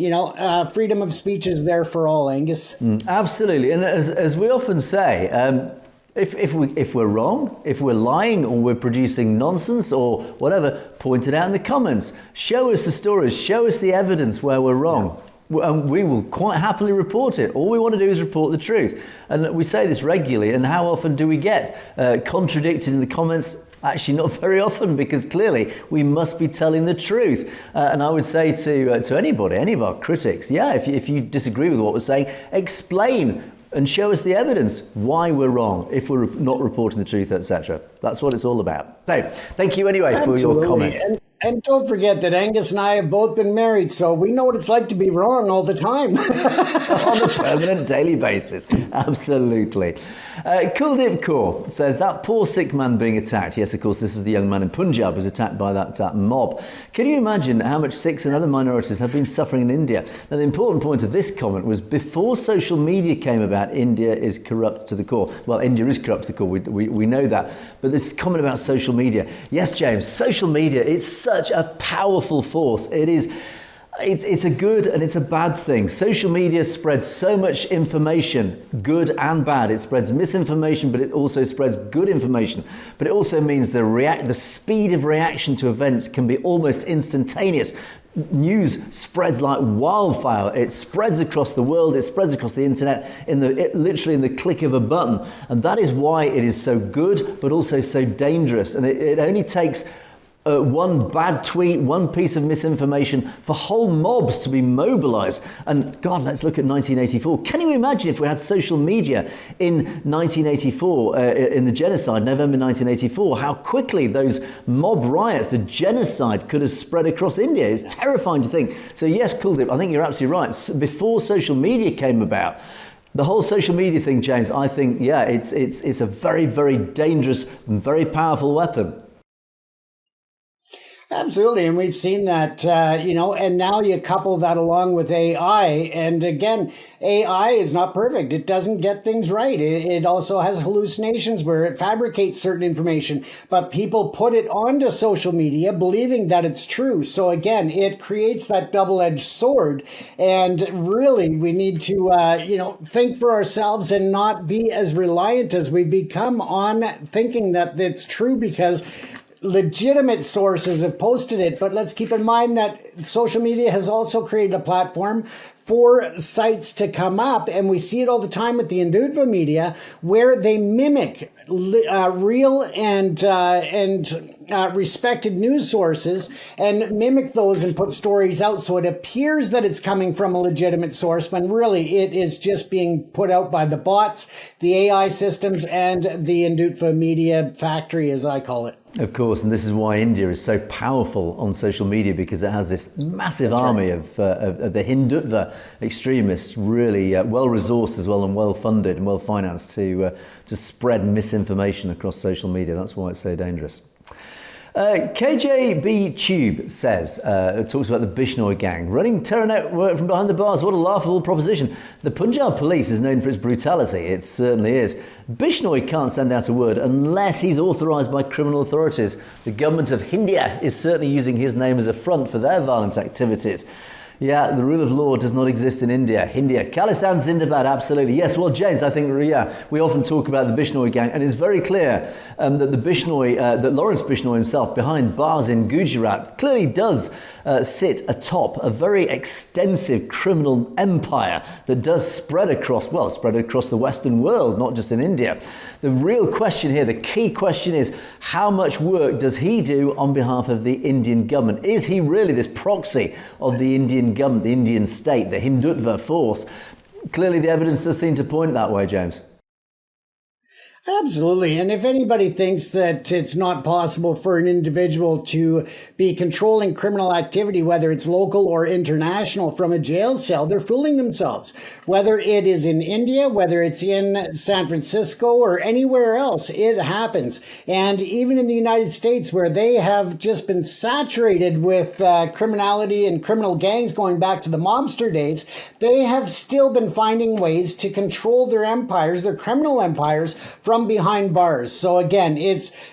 S2: freedom of speech is there for all, Angus.
S1: Absolutely. And as we often say, if we're wrong, if we're lying or we're producing nonsense or whatever, point it out in the comments. Show us the stories. Show us the evidence where we're wrong. And we will quite happily report it. All we want to do is report the truth. And we say this regularly. And how often do we get contradicted in the comments? Actually, not very often, because clearly we must be telling the truth. And I would say to anybody, any of our critics, if you disagree with what we're saying, explain and show us the evidence why we're wrong if we're not reporting the truth, etc. That's what it's all about. So, thank you anyway for your comment.
S2: And don't forget that Angus and I have both been married, so we know what it's like to be wrong all the time.
S1: On a permanent daily basis. Absolutely. Kuldeep Kaur says, that poor Sikh man being attacked. Yes, of course, this is the young man in Punjab who was attacked by that mob. Can you imagine how much Sikhs and other minorities have been suffering in India? Now, the important point of this comment was before social media came about, India is corrupt to the core. Well, India is corrupt to the core. We know that. But this comment about social media. Yes, James, social media is such a powerful force. It's a good and it's a bad thing. Social media spreads so much information, good and bad. It spreads misinformation, but it also spreads good information. But it also means the speed of reaction to events can be almost instantaneous. News spreads like wildfire. It spreads across the world. It spreads across the internet literally in the click of a button. And that is why it is so good, but also so dangerous. And it only takes one bad tweet, one piece of misinformation for whole mobs to be mobilized. And God, let's look at 1984. Can you imagine if we had social media in 1984, in the genocide, November 1984, how quickly those mob riots, the genocide could have spread across India? It's terrifying to think. So yes, Kuldeep, I think you're absolutely right. Before social media came about, the whole social media thing, James, I think, it's a very, very dangerous and very powerful weapon.
S2: Absolutely. And we've seen that, and now you couple that along with AI. And again, AI is not perfect. It doesn't get things right. It also has hallucinations where it fabricates certain information, but people put it onto social media believing that it's true. So again, it creates that double-edged sword. And really, we need to, think for ourselves and not be as reliant as we become on thinking that it's true because legitimate sources have posted it, but let's keep in mind that social media has also created a platform for sites to come up, and we see it all the time with the Hindutva media, where they mimic real and respected news sources and mimic those and put stories out so it appears that it's coming from a legitimate source when really it is just being put out by the bots, the AI systems, and the Hindutva media factory, as I call it.
S1: Of course, and this is why India is so powerful on social media, because it has this massive army of the Hindutva extremists, really well-resourced as well and well-funded and well-financed to spread misinformation across social media. That's why it's so dangerous. KJB Tube says, talks about the Bishnoi gang running terror network from behind the bars. What a laughable proposition. The Punjab police is known for its brutality. It certainly is. Bishnoi can't send out a word unless he's authorised by criminal authorities. The government of India is certainly using his name as a front for their violent activities. Yeah, the rule of law does not exist in India. India, Khalistan Zindabad, absolutely. Yes, well, James, I think, yeah, we often talk about the Bishnoi gang, and it's very clear that the Bishnoi, that Lawrence Bishnoi himself, behind bars in Gujarat, clearly does sit atop a very extensive criminal empire that does spread across the Western world, not just in India. The real question here, the key question is, how much work does he do on behalf of the Indian government? Is he really this proxy of the Indian government, the Indian state, the Hindutva force? Clearly the evidence does seem to point that way, James.
S2: Absolutely. And if anybody thinks that it's not possible for an individual to be controlling criminal activity, whether it's local or international, from a jail cell, they're fooling themselves. Whether it is in India, whether it's in San Francisco or anywhere else, it happens. And even in the United States, where they have just been saturated with criminality and criminal gangs going back to the mobster days, they have still been finding ways to control their empires, their criminal empires, from behind bars. So again,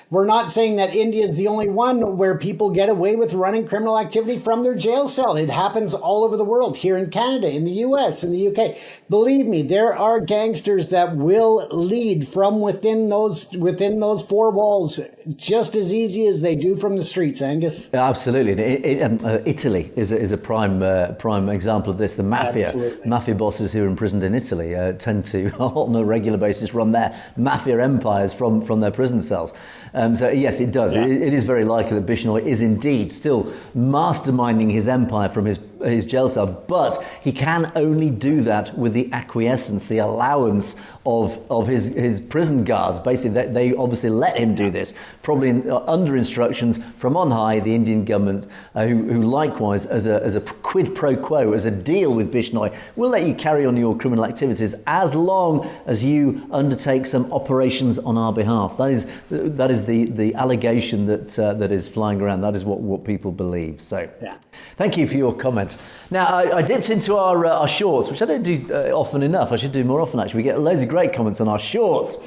S2: we're not saying that India is the only one where people get away with running criminal activity from their jail cell. It happens all over the world, here in Canada, in the US, in the UK. Believe me, there are gangsters that will lead from within those four walls just as easy as they do from the streets, Angus.
S1: Absolutely. Italy is a prime example of this. The mafia bosses who are imprisoned in Italy tend to, on a regular basis, run their mafia empires from their prison cells. So yes, it does. Yeah. It is very likely that Bishnoi is indeed still masterminding his empire from his jail cell, but he can only do that with the acquiescence, the allowance of his prison guards. Basically, they obviously let him do this, probably under instructions from on high, the Indian government, who likewise, as a quid pro quo, as a deal with Bishnoi, will let you carry on your criminal activities as long as you undertake some operations on our behalf. That is the allegation that is flying around. That is what people believe. So, yeah. Thank you for your comment. Now, I dipped into our shorts, which I don't do often enough. I should do more often, actually. We get loads of great comments on our shorts.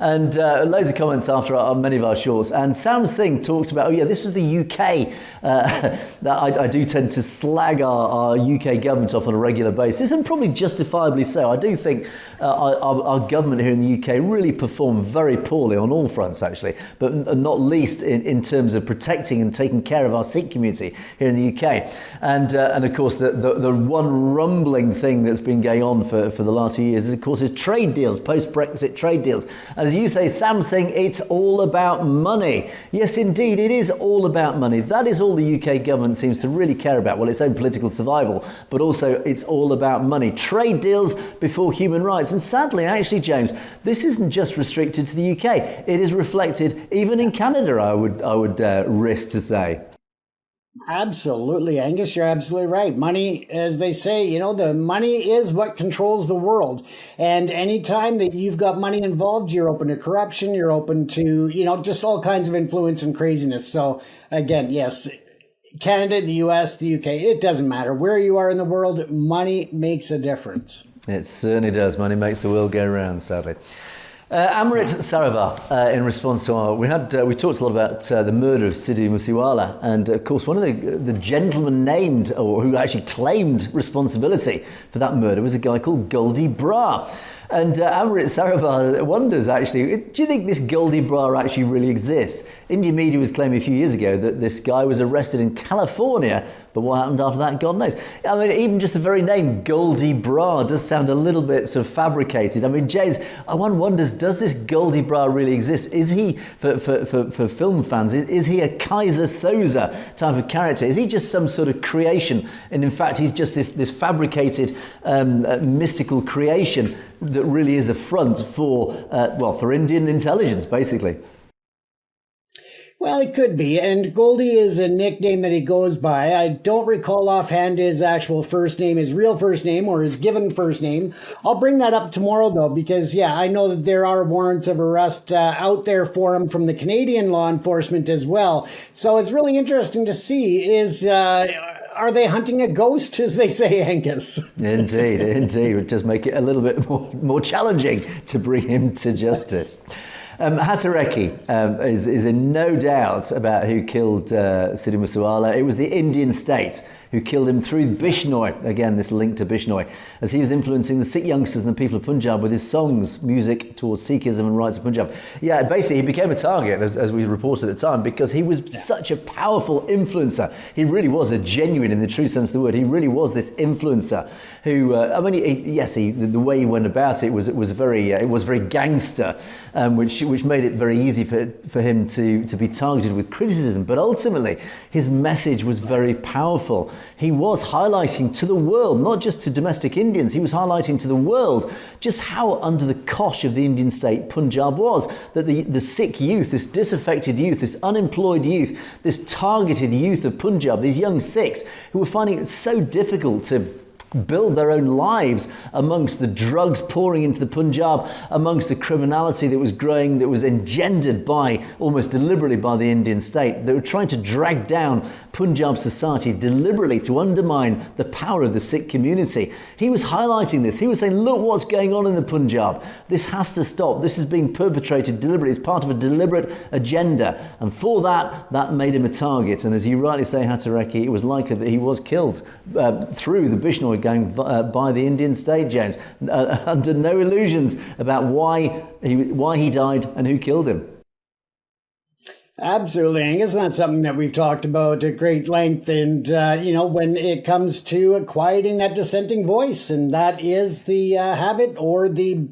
S1: And loads of comments after many of our shorts. And Sam Singh talked about, this is the UK. That I do tend to slag our UK government off on a regular basis, and probably justifiably so. I do think our government here in the UK really performed very poorly on all fronts, actually, but not least in terms of protecting and taking care of our Sikh community here in the UK. And of course, the one rumbling thing that's been going on for the last few years is, of course, trade deals, post-Brexit trade deals. And as you say, Sam Singh, it's all about money. Yes, indeed, it is all about money. That is all the UK government seems to really care about. Well, its own political survival, but also it's all about money. Trade deals before human rights. And sadly, actually, James, this isn't just restricted to the UK. It is reflected even in Canada, I would risk to say.
S2: Absolutely, Angus, you're absolutely right. Money, as they say, the money is what controls the world. And anytime that you've got money involved, you're open to corruption, you're open to, just all kinds of influence and craziness. So again, yes, Canada, the US, the UK, it doesn't matter where you are in the world, money makes a difference.
S1: It certainly does. Money makes the world go round, sadly. Amrit Saravar, in response to we talked a lot about the murder of Sidhu Musiwala, and of course one of the gentlemen named, or who actually claimed responsibility for that murder, was a guy called Goldie Brar. And Amrit Saravar wonders, actually, do you think this Goldie Brar actually really exists? Indian media was claiming a few years ago that this guy was arrested in California, but what happened after that, God knows. I mean, even just the very name Goldie Brar does sound a little bit sort of fabricated. I mean, Jays, one wonders, does this Goldie Bra really exist? Is he, for film fans, is he a Kaiser Soze type of character? Is he just some sort of creation? And in fact, he's just this fabricated mystical creation that really is a front for Indian intelligence, basically.
S2: Well, it could be. And Goldie is a nickname that he goes by. I don't recall offhand his actual first name, his real first name, or his given first name. I'll bring that up tomorrow, though, because, I know that there are warrants of arrest out there for him from the Canadian law enforcement as well. So it's really interesting to see are they hunting a ghost, as they say, Angus?
S1: Indeed. It does make it a little bit more challenging to bring him to justice. Hatereki is in no doubt about who killed Sidhu Moosewala. It was the Indian state who killed him through Bishnoi. Again, this link to Bishnoi, as he was influencing the Sikh youngsters and the people of Punjab with his songs, music towards Sikhism and rights of Punjab. Yeah, basically he became a target, as we reported at the time, because he was such a powerful influencer. He really was a genuine, in the true sense of the word, he really was this influencer who, the way he went about it was very gangster, which made it very easy for him to be targeted with criticism. But ultimately, his message was very powerful. He was highlighting to the world, not just to domestic Indians, he was highlighting to the world just how under the cosh of the Indian state Punjab was, that the Sikh youth, this disaffected youth, this unemployed youth, this targeted youth of Punjab, these young Sikhs who were finding it so difficult to build their own lives amongst the drugs pouring into the Punjab, amongst the criminality that was growing, that was engendered almost deliberately by the Indian state. They were trying to drag down Punjab society deliberately to undermine the power of the Sikh community. He was highlighting this. He was saying, look what's going on in the Punjab. This has to stop. This is being perpetrated deliberately. It's part of a deliberate agenda. And for that made him a target. And as you rightly say, Hatereki, it was likely that he was killed through the Bishnoi gang by the Indian state, James, under no illusions about why he died and who killed him.
S2: Absolutely, Angus. That's something that we've talked about at great length. And, when it comes to quieting that dissenting voice, and that is the habit or the,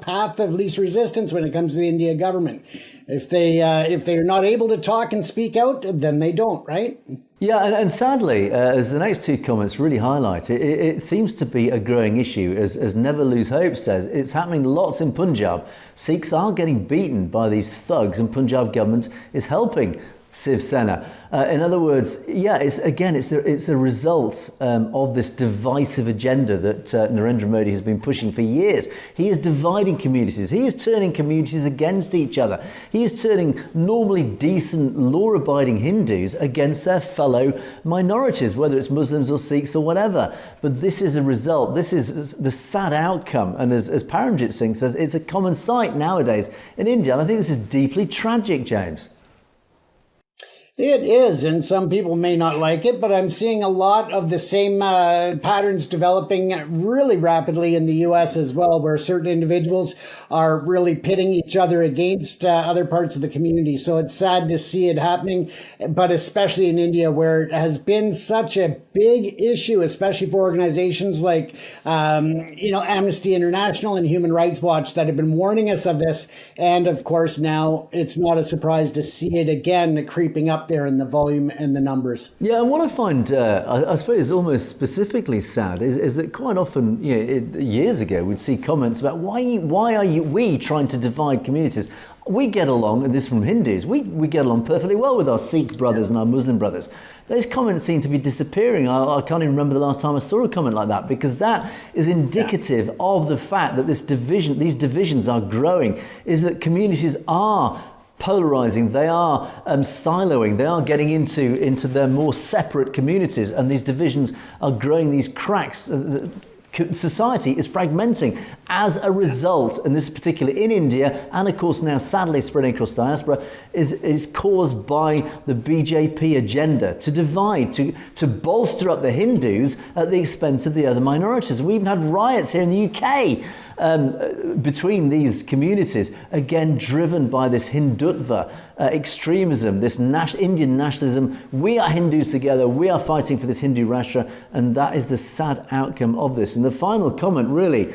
S2: path of least resistance when it comes to the India government. If they're not able to talk and speak out, then they don't, right?
S1: Yeah, and sadly, as the next two comments really highlight, it seems to be a growing issue. As Never Lose Hope says, it's happening lots in Punjab. Sikhs are getting beaten by these thugs, and Punjab government is helping Shiv Sena. In other words, it's a result of this divisive agenda that Narendra Modi has been pushing for years. He is dividing communities. He is turning communities against each other. He is turning normally decent, law-abiding Hindus against their fellow minorities, whether it's Muslims or Sikhs or whatever. But this is a result. This is the sad outcome. And as Paramjit Singh says, it's a common sight nowadays in India. And I think this is deeply tragic, James.
S2: It is, and some people may not like it, but I'm seeing a lot of the same patterns developing really rapidly in the U.S. as well, where certain individuals are really pitting each other against other parts of the community. So it's sad to see it happening, but especially in India, where it has been such a big issue, especially for organizations like, Amnesty International and Human Rights Watch that have been warning us of this. And of course, now it's not a surprise to see it again creeping up there in the volume and the numbers. Yeah,
S1: and what I find, I suppose, almost specifically sad is that quite often, years ago, we'd see comments about why are we trying to divide communities? We get along, and this from Hindus, we get along perfectly well with our Sikh brothers and our Muslim brothers. Those comments seem to be disappearing. I can't even remember the last time I saw a comment like that, because that is indicative of the fact that these divisions are growing, is that communities are polarizing, they are siloing, they are getting into their more separate communities, and these divisions are growing, these cracks. Society is fragmenting as a result, and this is particularly in India, and of course now sadly spreading across diaspora, is caused by the BJP agenda to divide, to bolster up the Hindus at the expense of the other minorities. We even had riots here in the UK between these communities, again driven by this Hindutva extremism, this Indian nationalism. We are Hindus together, we are fighting for this Hindu Rashtra, and that is the sad outcome of this. And the final comment really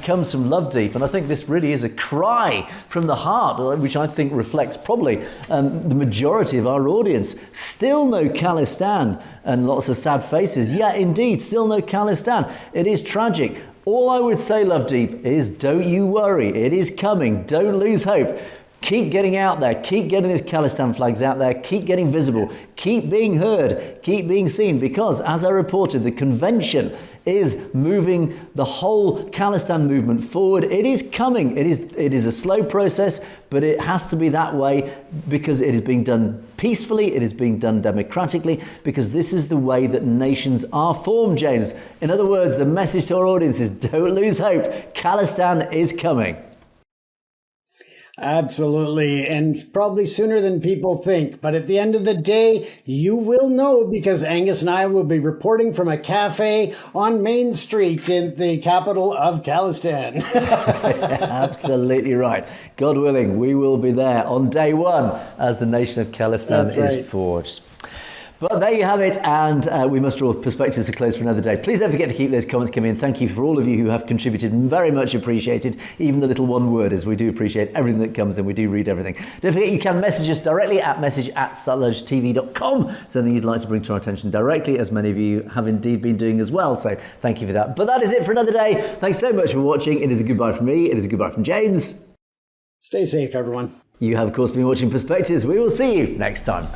S1: comes from Lovedeep, and I think this really is a cry from the heart, which I think reflects probably the majority of our audience. Still no Khalistan, and lots of sad faces. Yeah, indeed, still no Khalistan. It is tragic. All I would say, Lovedeep, is don't you worry. It is coming. Don't lose hope. Keep getting out there. Keep getting these Khalistan flags out there. Keep getting visible. Keep being heard. Keep being seen. Because, as I reported, the convention is moving the whole Khalistan movement forward. It is coming. It is a slow process, but it has to be that way because it is being done peacefully. It is being done democratically because this is the way that nations are formed, James. In other words, the message to our audience is don't lose hope. Khalistan is coming.
S2: Absolutely, and probably sooner than people think. But at the end of the day, you will know because Angus and I will be reporting from a cafe on Main Street in the capital of Khalistan.
S1: Absolutely right. God willing, we will be there on day one as the nation of Khalistan is forged. But there you have it, and we must draw perspectives to close for another day. Please don't forget to keep those comments coming in. Thank you for all of you who have contributed, very much appreciated, even the little one worders. We do appreciate everything that comes in. We do read everything. Don't forget you can message us directly at message@sutledgetv.com, something you'd like to bring to our attention directly, as many of you have indeed been doing as well. So thank you for that. But that is it for another day. Thanks so much for watching. It is a goodbye from me. It is a goodbye from James.
S2: Stay safe, everyone.
S1: You have, of course, been watching Perspectives. We will see you next time.